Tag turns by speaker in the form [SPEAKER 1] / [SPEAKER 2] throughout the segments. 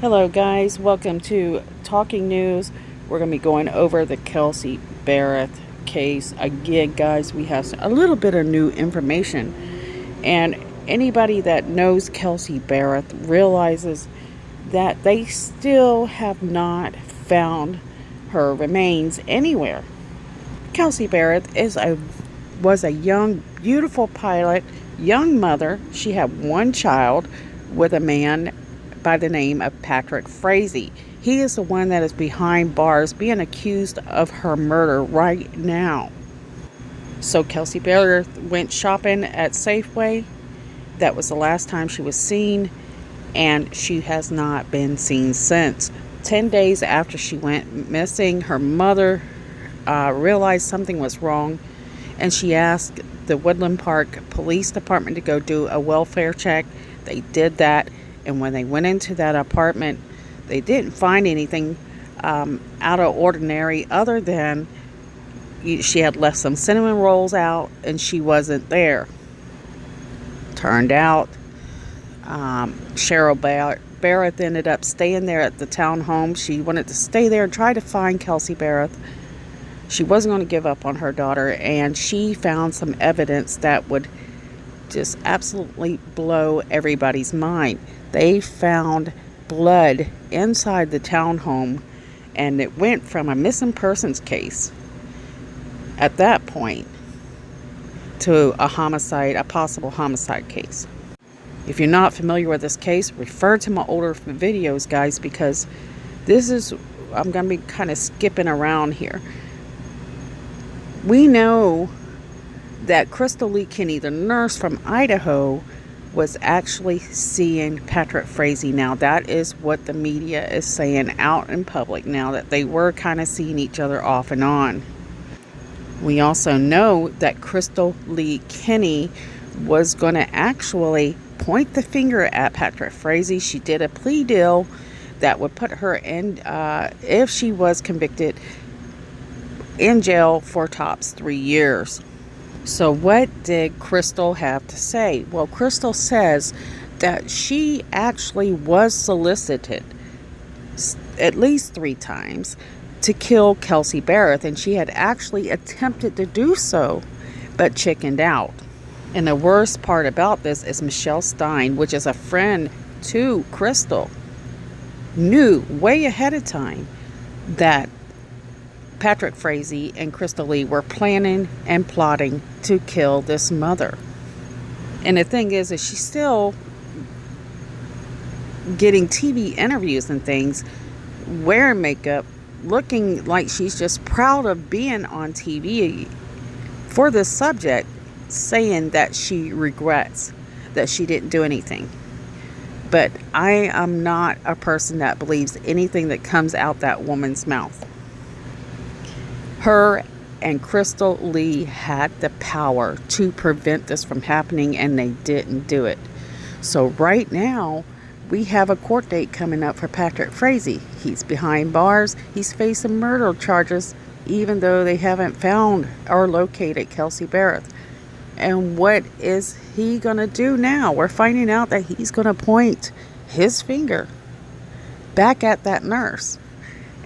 [SPEAKER 1] Hello guys, welcome to Talking News. We're going to be going over the Kelsey Berreth case. Again guys, we have a little bit of new information. And anybody that knows Kelsey Berreth realizes that they still have not found her remains anywhere. Kelsey Berreth was a young, beautiful pilot, young mother. She had one child with a man by the name of Patrick Frazee. He is the one that is behind bars being accused of her murder right now. So Kelsey Berreth went shopping at Safeway. That was the last time she was seen, and she has not been seen since. 10 days after she went missing, her mother realized something was wrong, and she asked the Woodland Park Police Department to go do a welfare check. They did that. And when they went into that apartment, they didn't find anything out of ordinary other than she had left some cinnamon rolls out and she wasn't there. Turned out Cheryl Berreth ended up staying there at the townhome. She wanted to stay there and try to find Kelsey Berreth. She wasn't going to give up on her daughter, and she found some evidence that would just absolutely blow everybody's mind. They found blood inside the townhome, and it went from a missing persons case at that point to a homicide, a possible homicide case. If you're not familiar with this case, refer to my older videos, guys, because I'm going to be kind of skipping around here. We know that Crystal Lee Kinney, the nurse from Idaho, was actually seeing Patrick Frazee. Now, that is what the media is saying out in public now, that they were kind of seeing each other off and on. We also know that Crystal Lee Kinney was going to actually point the finger at Patrick Frazee. She did a plea deal that would put her in, if she was convicted, in jail for tops 3 years. So what did Crystal have to say? Well, Crystal says that she actually was solicited at least 3 times to kill Kelsey Berreth, and she had actually attempted to do so, but chickened out. And the worst part about this is Michelle Stein, which is a friend to Crystal, knew way ahead of time that Patrick Frazee and Crystal Lee were planning and plotting to kill this mother. And the thing is she's still getting TV interviews and things, wearing makeup, looking like she's just proud of being on TV for this subject, saying that she regrets that she didn't do anything. But I am not a person that believes anything that comes out that woman's mouth. Her and Crystal Lee had the power to prevent this from happening, and they didn't do it. So right now, we have a court date coming up for Patrick Frazee. He's behind bars. He's facing murder charges, even though they haven't found or located Kelsey Berreth. And what is he going to do now? We're finding out that he's going to point his finger back at that nurse.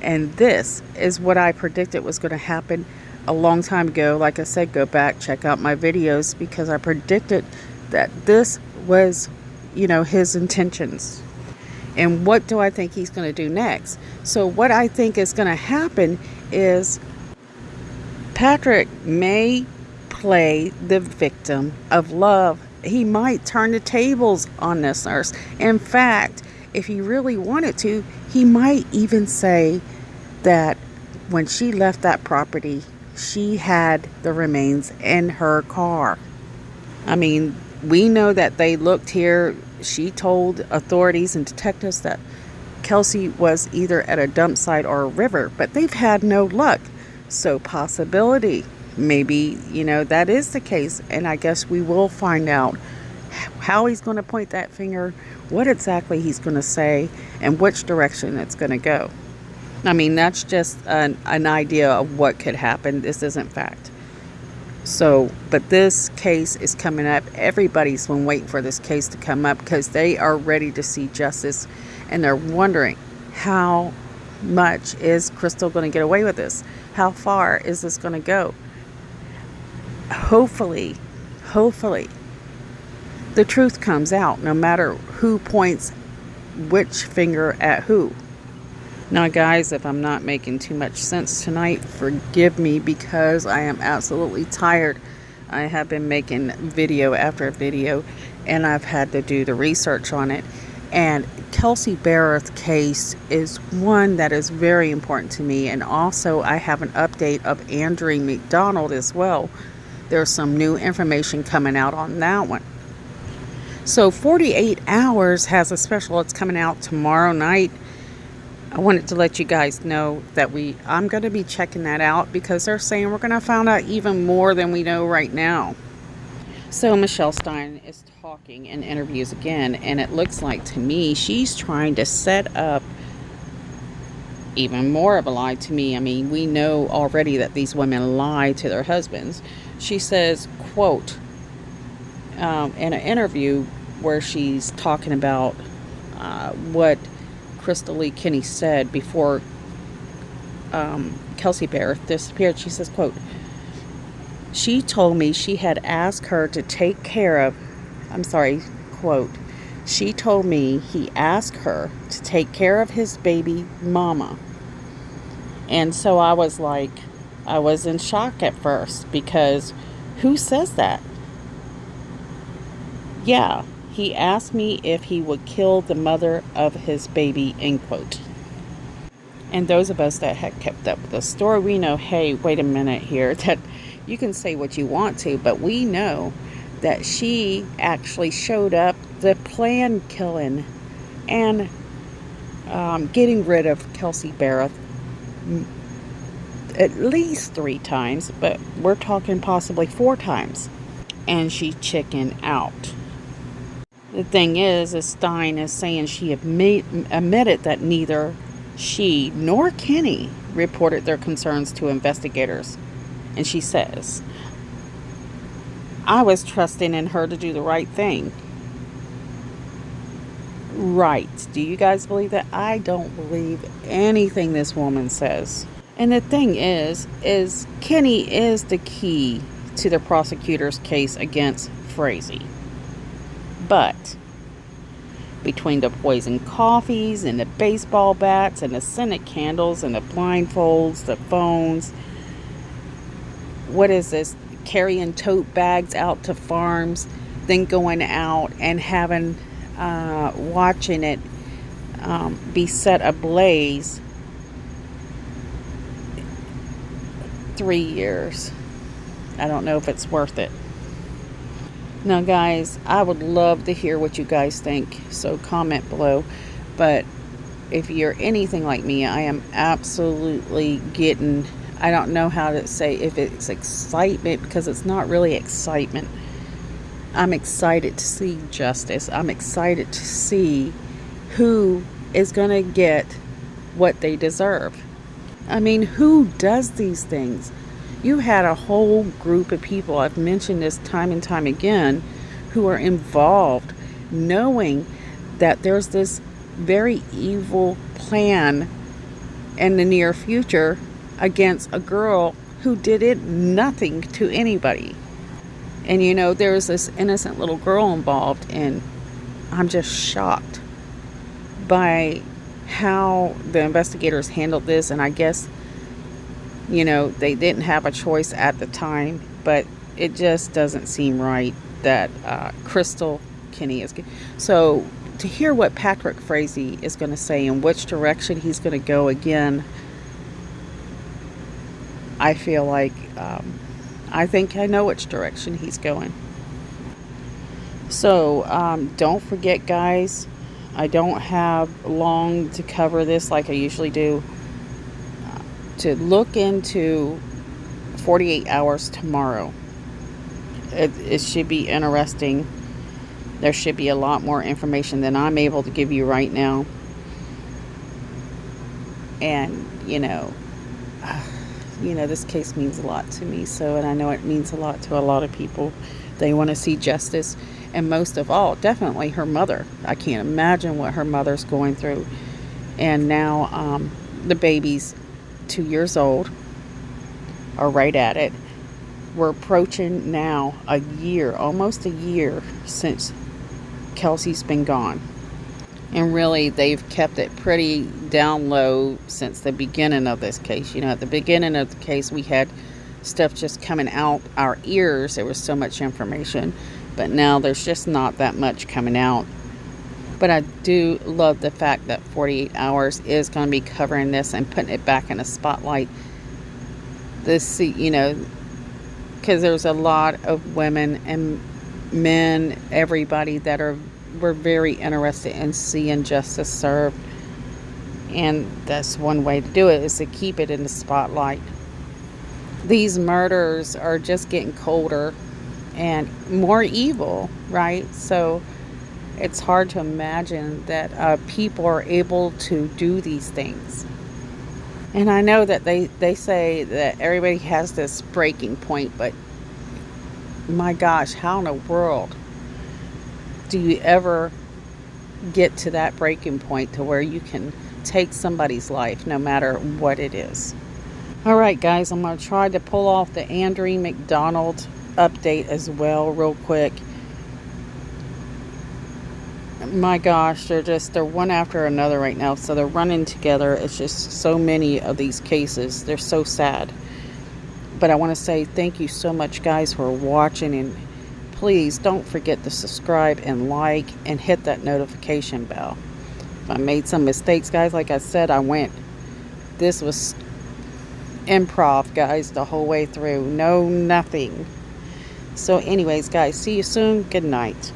[SPEAKER 1] And this is what I predicted was going to happen a long time ago. Like I said, go back, check out my videos, because I predicted that this was, his intentions. And what do I think he's going to do next? So what I think is going to happen is Patrick may play the victim of love. He might turn the tables on this nurse. In fact, if he really wanted to, he might even say that when she left that property, she had the remains in her car. I mean, we know that they looked here. She told authorities and detectives that Kelsey was either at a dump site or a river, but they've had no luck. So possibility, maybe, that is the case. And I guess we will find out how he's going to point that finger, what exactly he's going to say, and which direction it's going to go. I mean, that's just an idea of what could happen. This isn't fact. So, but this case is coming up. Everybody's been waiting for this case to come up because they are ready to see justice. and they're wondering, how much is KRYSTAL going to get away with this? How far is this going to go? Hopefully, the truth comes out, no matter who points which finger at who. Now, guys, if I'm not making too much sense tonight, forgive me, because I am absolutely tired. I have been making video after video, and I've had to do the research on it. And Kelsey Berreth's case is one that is very important to me. And also, I have an update of Andrew McDonald as well. There's some new information coming out on that one. So 48 Hours has a special. It's coming out tomorrow night. I wanted to let you guys know that I'm going to be checking that out, because they're saying we're going to find out even more than we know right now. So Michelle Stein is talking in interviews again, and it looks like to me she's trying to set up even more of a lie to me. I mean, we know already that these women lie to their husbands. She says, quote, in an interview where she's talking about what Crystal Lee Kinney said before Kelsey Berreth disappeared. She says, quote, she told me she had asked her to take care of, quote, she told me he asked her to take care of his baby mama. And so I was in shock at first, because who says that? Yeah, he asked me if he would kill the mother of his baby, end quote. And those of us that had kept up with the story, we know, hey, wait a minute here, that you can say what you want to, but we know that she actually showed up the planned killing and getting rid of Kelsey Berreth at least 3 times, but we're talking possibly 4 times. And she chickened out. The thing is Stein is saying she admitted that neither she nor Kenny reported their concerns to investigators. And she says, I was trusting in her to do the right thing. Right. Do you guys believe that? I don't believe anything this woman says. And the thing is Kenny is the key to the prosecutor's case against Frazee. But between the poisoned coffees and the baseball bats and the scented candles and the blindfolds, the phones, what is this? Carrying tote bags out to farms, then going out and having, watching it be set ablaze. 3 years. I don't know if it's worth it. Now, guys, I would love to hear what you guys think, so comment below. But if you're anything like me, I am absolutely getting, I don't know how to say if it's excitement, because it's not really excitement. I'm excited to see justice. I'm excited to see who is going to get what they deserve. I mean, who does these things? You had a whole group of people, I've mentioned this time and time again, who are involved, knowing that there's this very evil plan in the near future against a girl who did nothing to anybody. And you know, there's this innocent little girl involved, and I'm just shocked by how the investigators handled this. And I guess, you know, they didn't have a choice at the time, but it just doesn't seem right that KRYSTAL Kinney is. So to hear what Patrick Frazee is going to say and which direction he's going to go again, I feel like I think I know which direction he's going. So don't forget, guys, I don't have long to cover this like I usually do. To look into 48 Hours tomorrow. It should be interesting. There should be a lot more information than I'm able to give you right now. And, you know, this case means a lot to me. So, and I know it means a lot to a lot of people. They want to see justice. And most of all, definitely her mother. I can't imagine what her mother's going through. And now the baby's 2 years old, or right at it. We're approaching now a year, almost a year, since Kelsey's been gone. And really, they've kept it pretty down low since the beginning of this case. You know, at the beginning of the case, we had stuff just coming out our ears. There was so much information. But now there's just not that much coming out. But I do love the fact that 48 Hours is going to be covering this and putting it back in a spotlight. This, you know, because there's a lot of women and men, everybody that were very interested in seeing justice served. And that's one way to do it, is to keep it in the spotlight. These murders are just getting colder and more evil, right? So it's hard to imagine that people are able to do these things. And I know that they say that everybody has this breaking point, but my gosh, how in the world do you ever get to that breaking point to where you can take somebody's life, no matter what it is? All right, guys, I'm going to try to pull off the Andrea McDonald update as well real quick. My gosh, they're one after another right now, so they're running together. It's just so many of these cases. They're so sad. But I want to say thank you so much, guys, for watching, and please don't forget to subscribe and like and hit that notification bell. If I made some mistakes, guys, like I said, this was improv, guys, the whole way through. No, nothing. So anyways, guys, see you soon. Good night.